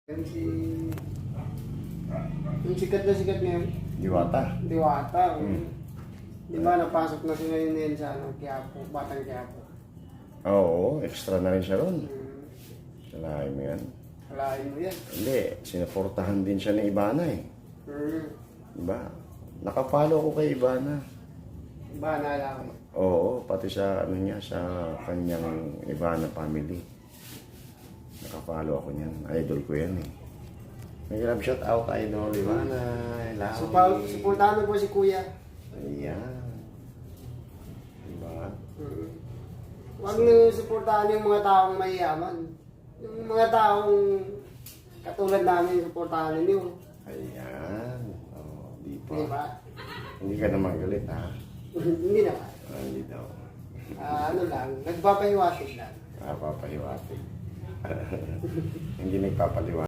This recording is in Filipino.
Yan si... Yung sikat na sikat ngayon. Diwata. Diwata. Di ba napasok na siya ngayon sa ano, Quiapo, Batang Quiapo. Oo, extra na rin siya ron. Salahin mo yan. Alain mo yan. Hindi, sinuportahan din siya ni Ibana eh. Diba? Nakapalo ko kay Ibana. Ba naalala ko. Oo, pati sa ano niya, sa kanyang Ibana family. Nakapalo ako niyan. Idol ko yan eh. May grab shout out idol Ibana. Suportahan mo po si Kuya. Ayan. Diba? Huwag niyo suportahan yung mga taong mayayaman. Yung mga taong katulad namin, suportahan ninyo. Ayan. Oh, di pa. Di ba? Hindi ka naman galit ha? Hindi naman. Hindi daw. Ano lang, nagpapahiwatig lang. Papahiwatig. Hindi nagpapaliwanag.